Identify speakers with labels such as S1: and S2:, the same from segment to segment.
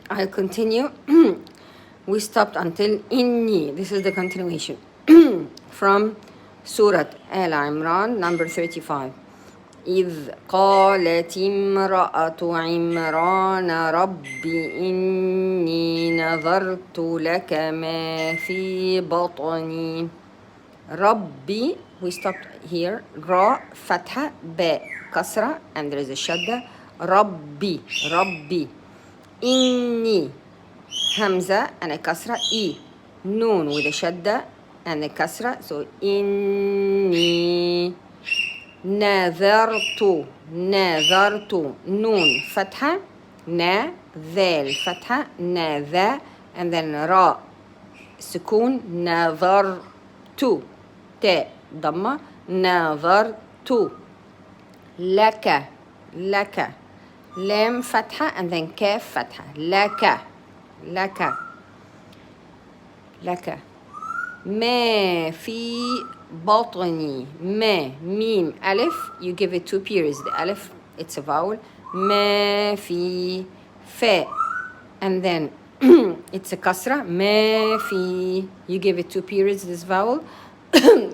S1: I'll continue. We stopped until inni. This is the continuation from Surat al Imran, number 35. إذ قالت امرأة عمران رب إني نذرت لك ما في بطني ربي. We stopped here. Ra, fatha, ba, kasra, and there is a shadda. Rabbi, Rabbi. Inni, hamza and a kasra. I, noon with a shadda and a kasra. So inni. نذرت نذرت نون فتحة نا ذال فتحة نا ذا and then را سكون نذرت تاء ضمة نذرت لك لك لام فتحة and then كاف فتحة لك لك لك ما في بطني ما ميم ألف you give it two periods the ألف it's a vowel ما في فاء and then it's a كسرة ما في you give it two periods this vowel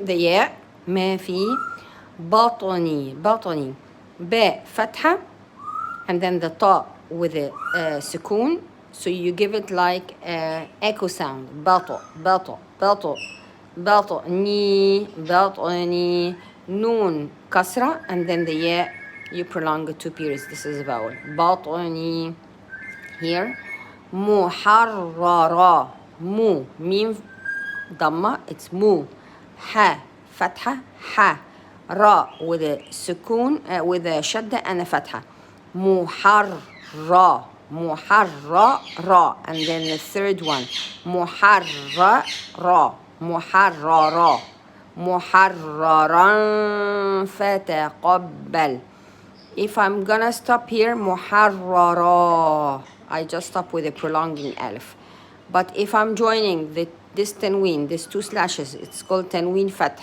S1: the ياء ما في بطني بطني باء فتحة and then the طاء with a سكون so you give it like echo sound بطو بطو بطو بطني بطني نون كسرة and then the ياء you prolong it two periods this is a vowel بطني here محررة مو ميم ضمة it's مو ح فتحة ح را with a سكون with a شدة and a فتحة محررة محررة and then the third one محررة محررة محررا فتقبل if I'm gonna stop here محررة I just stop with a prolonging alif but if I'm joining this tanween these two slashes it's called tanween fath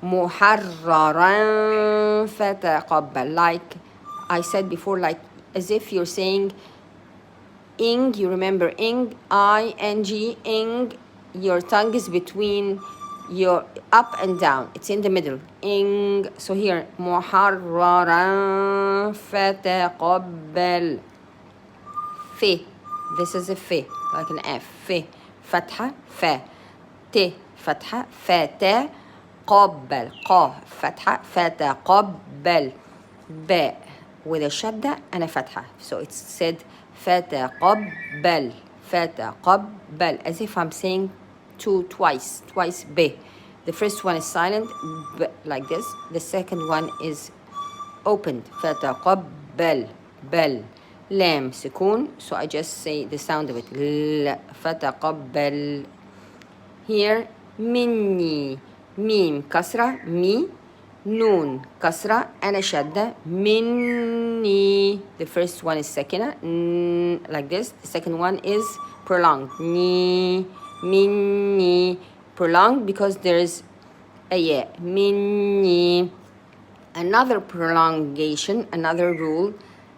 S1: محررا فتقبل like I said before like as if you're saying ing you remember ing ing ing your tongue is between your up and down it's in the middle ing so here محررا فتقبل في this is a في like an F في فتحة ف ت فتحة فتا قبل قا فتحة فتقبل باء with a شدة and a فتحة so it's said فتقبل فتقبل as if I'm saying twice B. The first one is silent B, like this. The second one is opened فتقبل بل لام سكون so I just say the sound of it ل فتقبل here مني ميم كسرة مي نون كسرة أنا شدة مني the first one is ساكنة like this the second one is prolonged ni minni prolonged because there's a yeah minni another prolongation another rule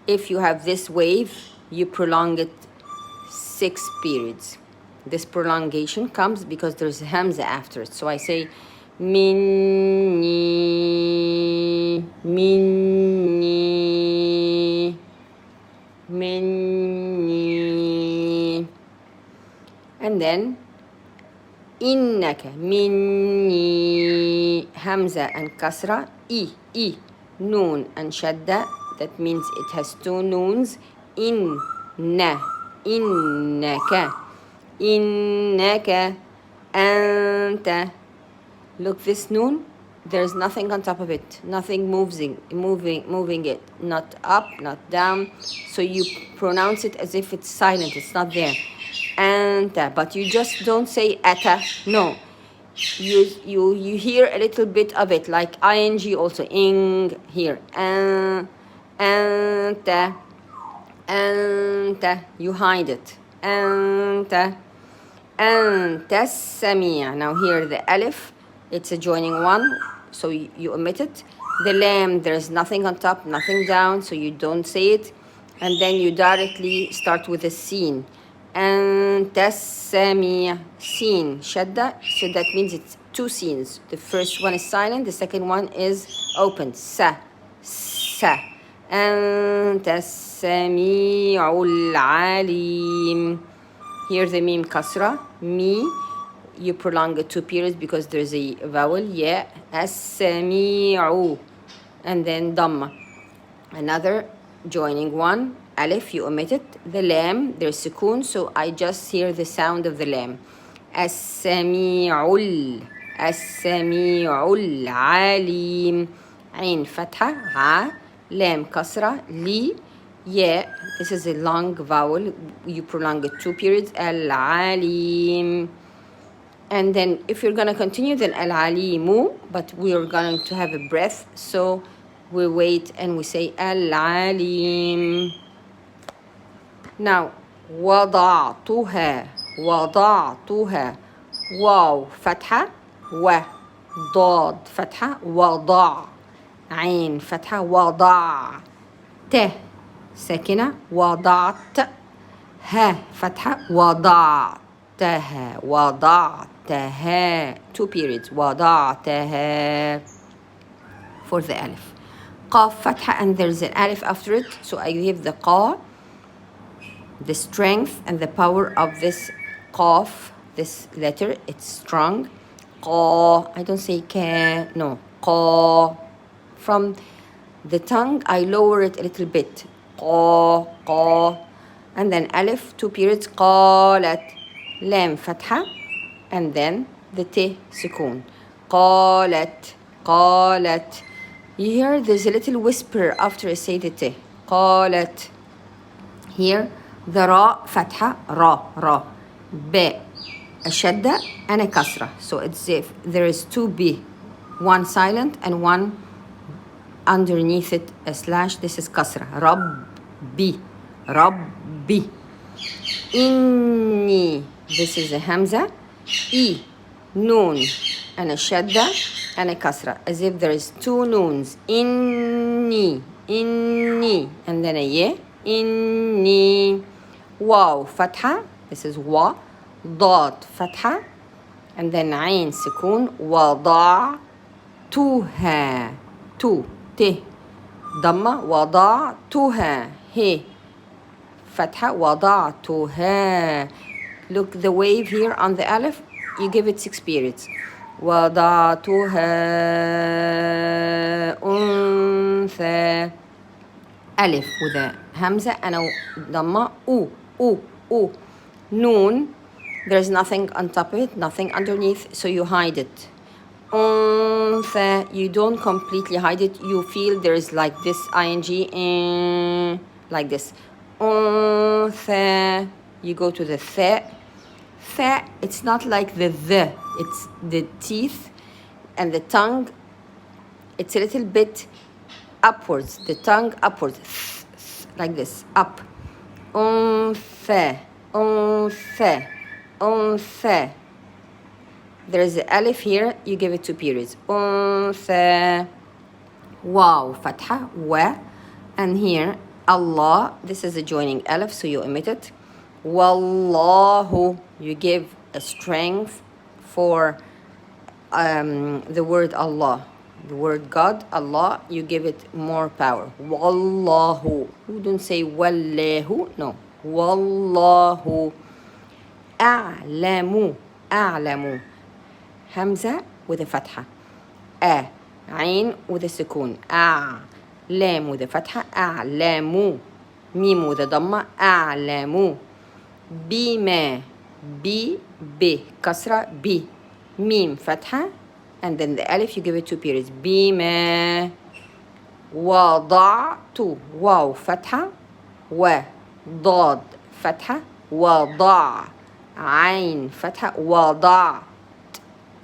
S1: if you have this wave you prolong it 6 periods this prolongation comes because there's hamza after it so I say minni minni minni and then إنك مني همزة and كسرة I noon and shadda that means it has two noons إنك إنك أنت look this noon there's nothing on top of it nothing moving it not up not down so you pronounce it as if it's silent it's not there anta but you just don't say ata no you hear a little bit of it like ing also ing here anta you hide it anta السميع now here the alif it's a joining one so you omit it the lam there's nothing on top nothing down so you don't say it and then you directly start with a sin. أنت السميع. Sin شدة, so that means it's two sins. The first one is silent, the second one is open. sa. أنت السميع العليم. Here the meme kasra. Me, you prolong it 2 periods because there's a vowel. Yeah. السميع. And then dhamma. Another joining one. Alif, you omit it. The lam, there's sukoon, so I just hear the sound of the lam. السميع العليم. عين فتحة. ع. Lam kasra. Li. Yeah, this is a long vowel. You prolong it 2 periods. Al-alim. And then if you're going to continue, then al-alimu, but we're going to have a breath, so we wait and we say al-alim. Now, وضعتها. واو فتحة. و. ضاد فتحة. وضع. عين فتحة. وضع. ت ساكنة. وضعت. ها فتحة. وضعتها. 2 periods. وضعتها for the alif. قاف فتحة, and there's an alif after it, so I give the qa, the strength and the power of this qaf, this letter. It's strong. qa. I don't say ka. No. qa. From the tongue, I lower it a little bit. qa. And then alif, 2 periods. qalat. Lam fatha. And then the t sukoon. qalat. You hear there's a little whisper after I say the t. qalat. Here the ra fatha. ra. B ashadda and a kasra. So it's if there is 2 b, one silent and one underneath it a slash. This is kasra. Rabbi. Inni. This is a hamza. E. Noon and a shadda and a kasra, as if there is 2 noons. Inni. And then a ye. Inni. Waw fatha. This is wa. Dad fatha. And then ayn sukoon. Wada'tuha. Tu. T. Dhamma. Wada'tuha. He. Fatha. Wada'tuha. Look, the wave here on the alif, you give it 6 periods. وضعتها أنثى. Alif with a hamza and a dhamma. U. Noon, there's nothing on top of it, nothing underneath, so you hide it. أنثى, you don't completely hide it, you feel there's like this ing, like this. أنثى, you go to the th. It's not like the, it's the teeth and the tongue. It's a little bit upwards, the tongue upwards, like this, up. Unfa. There's the alif here, you give it 2 periods. Unfa. Wow, fatha, wa. And here, Allah, this is a joining alif, so you omit it. Wallahu, you give a strength for the word Allah. The word God, Allah, you give it more power. Wallahu. You don't say wallahu, no. Wallahu. A'lamu. Hamza with a fatha. A. Ain with a sukoon. A. Lam with a fatha. A'lamu. Mim with a dhamma. A'lamu. Bima. B. Kasra. B. Mim fatha. And then the alif, you give it 2 periods. Bima. Wada'tu. Waw fatha. Wa. Dad fatha. Wada'. Ain fatha.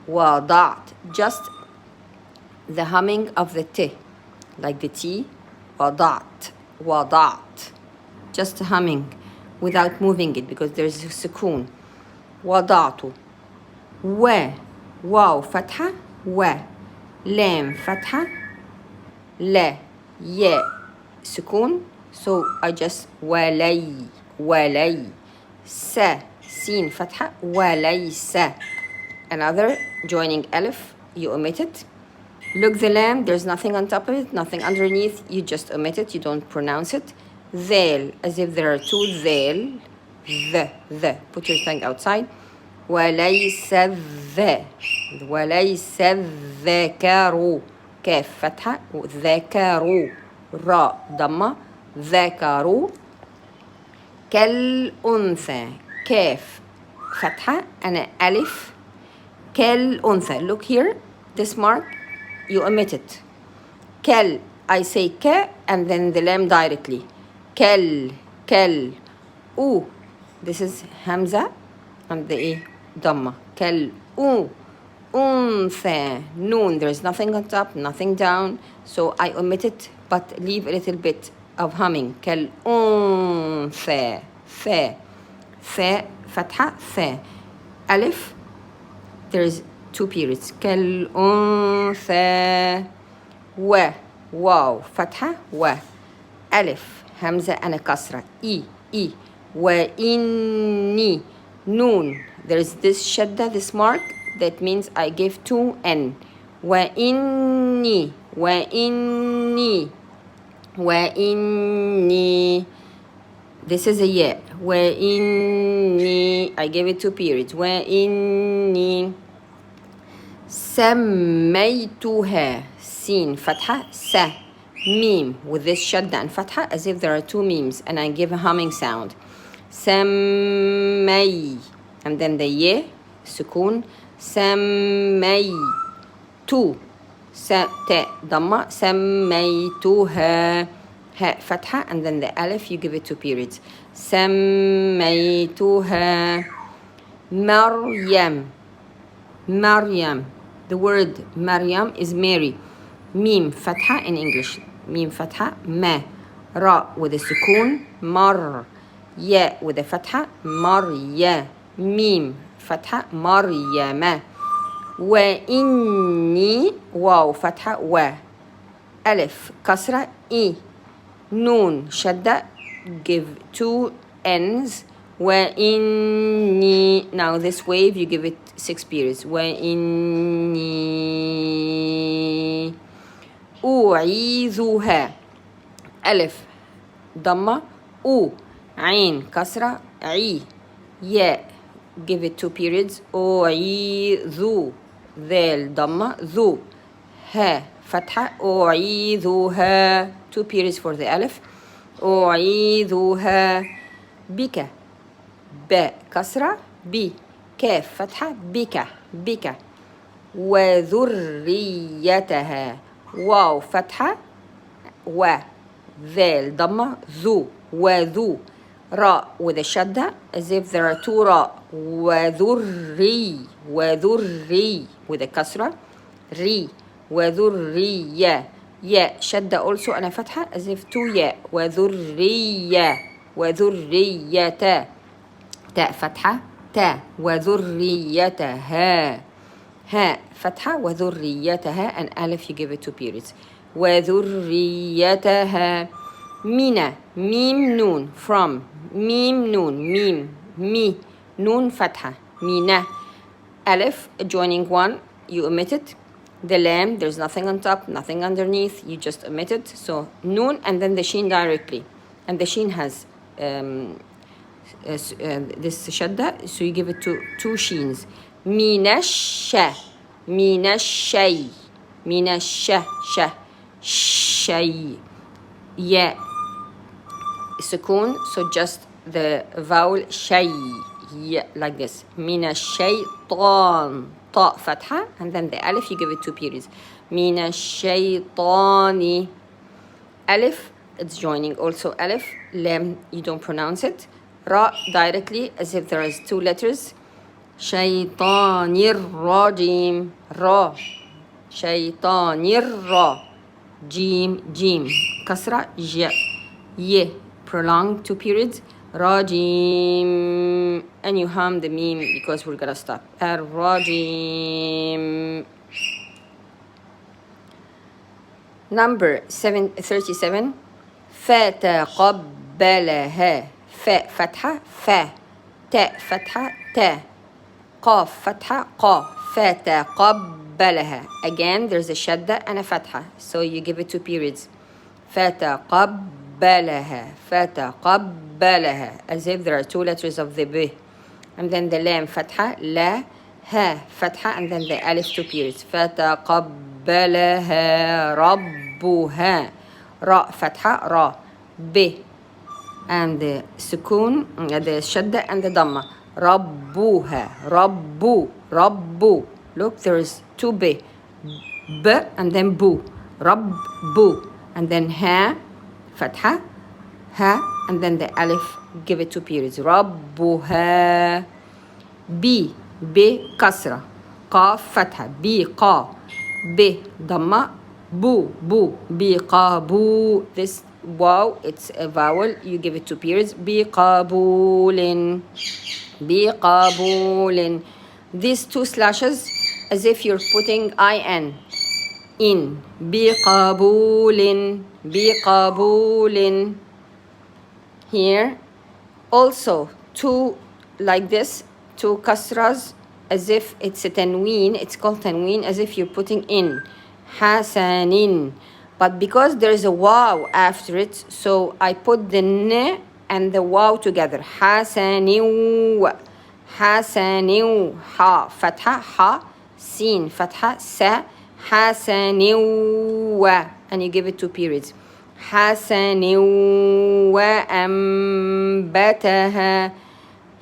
S1: Wada'at. Just the humming of the t, like the t. Wada'at. Just humming without moving it because there's a sukoon. Wada'tu. Wa. Waw fatha. Wa. Lam fatha. La. Ya. Sukoon. so I just ولي ولي سين فتحة وليس. Another joining ألف, you omit it. Look the lamb, there's nothing on top of it, nothing underneath, you just omit it, you don't pronounce it. ذيل, as if there are two ذيل. The, put your tongue outside. وليس الذكر, كاف فتحة, ذكر, راء ضمة, ذكر. كالأنثى, كاف فتحة, أنا ألف, كالأنثى. Look here, this mark, you omit it. كال, I say ك and then the lamb directly. كال أو, this is همزة and the ضمة. كال أنثى, noon, there's nothing on top, nothing down, so I omit it but leave a little bit of humming. كالأنثى, ثاء فتحة, ثاء. ألف, there's two periods. كالأنثى. واو فتحة, ألف همزة أنا كسرة, إي وإني. نون, there is this shadda, this mark, that means I give two N. وإني. This is a ياء. وإني, I give it two periods. وإني سميتها, سين فتحة, ميم, with this shadda and fatha as if there are two memes, and I give a humming sound. سمي, and then the ye, سكون. سميتو, تاء ضمة. سميتها, هاء فتحة, and then the alif you give it two periods. سميتها مريم. The word Mariam is Mary. ميم فتحة in English. ميم فتحة, ما. راء with a سكون, مر. ياء with a فتحة, مريا. ميم فتحة, مريم. وإني, واو فتحة, ألف كسرة, إي. نون شدة, give two N's. وإني, now this wave you give it 6 periods. وإني أعيذها, ألف ضمة, عين كسرة, عي. ياء give it 2 periods. أعيذ, ذال ضمة, ذو. ها فتحة, أعيذها, 2 periods for the ألف. أعيذها بك, باء كسرة, بي. كاف فتحة, بك. وذريتها, واو فتحة, ذال ضمة, ذو. وذو. راء with a shadda as if there are two راء. وذري with a كسرة, ري. وذرية. ياء شدة also أنا فتحة as if two ياء. وذرية. تاء فتحة, تاء. وذريتها, هاء فتحة, وذريتها, and ألف you give it 2 periods. وذريتها. ميم نون, from. ميم نون, مي. نون فتحة, مينة. ألف joining one, you omit it. The lamb, there's nothing on top, nothing underneath, you just omit it. So noon and then the sheen directly, and the sheen has this shadda, so you give it two sheens. Minasha, shay. Yeah, sukoon, so just the vowel shay, yeah, like this. Minashaytan, ta fatha, and then the alif you give it 2 periods. Minashaytani. Alif, it's joining also alif. Lam, you don't pronounce it. Ra directly as if there is 2 letters. Shaytanir rajim, ra. Shaytanir ra. Jim, kasra, ja. Ye, prolonged 2 periods. Rajim, and you hum the meme because we're gonna stop. Rajim. Number 37. فتقبلها فاء فتحة فا تاء فتحة تا قاف فتحة قا فتقبلها. Again there's a shadda and a fatha, so you give it 2 periods. فتقبلها فتقبلها, as if there are 2 letters of the b, and then the lam fatha la ha fatha, and then the alif 2 periods. فتقبلها ربها ra fatha ra b, and the sukoon, the shadda and the dhamma. ربوها ربو ربو. Look, there is 2 b, b and then boo, ربو, and then ha fatha ha, and then the alif, give it 2 periods. ربها b kasra قاف fatha b قا b dhamma boo boo بقبول. This wow, it's a vowel, you give it 2 periods. بقبول بقبول. These 2 slashes as if you're putting in بقبول بقبول. Here also 2 like this, 2 kasras as if it's a tanween, it's called tanween, as if you're putting in hasanin, but because there is a waw after it, so I put the n and the waw together. Hasaniw hasaniw ha fatha ha sin fatha sa hasaniw, and you give it 2 periods. hasaniw wa ambataha.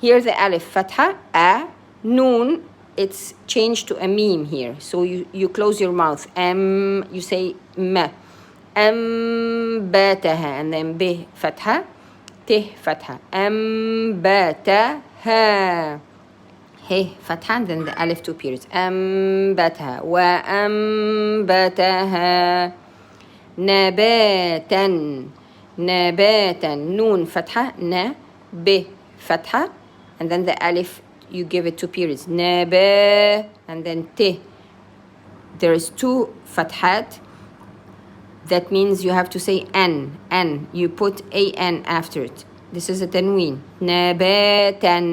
S1: Here the alif fatha a noon, it's changed to a meme here, so you close your mouth, you say ma ambataha, and then b fatha t fatha ambataha he fatha, and then the alif 2 periods. ambataha wa ambataha nabatan nabatan noon fatha na b fatha, and then the alif, you give it 2 periods. Naba, and then te. There is 2 fathat. That means you have to say an. You put an after it. This is a tanween. Nabatan.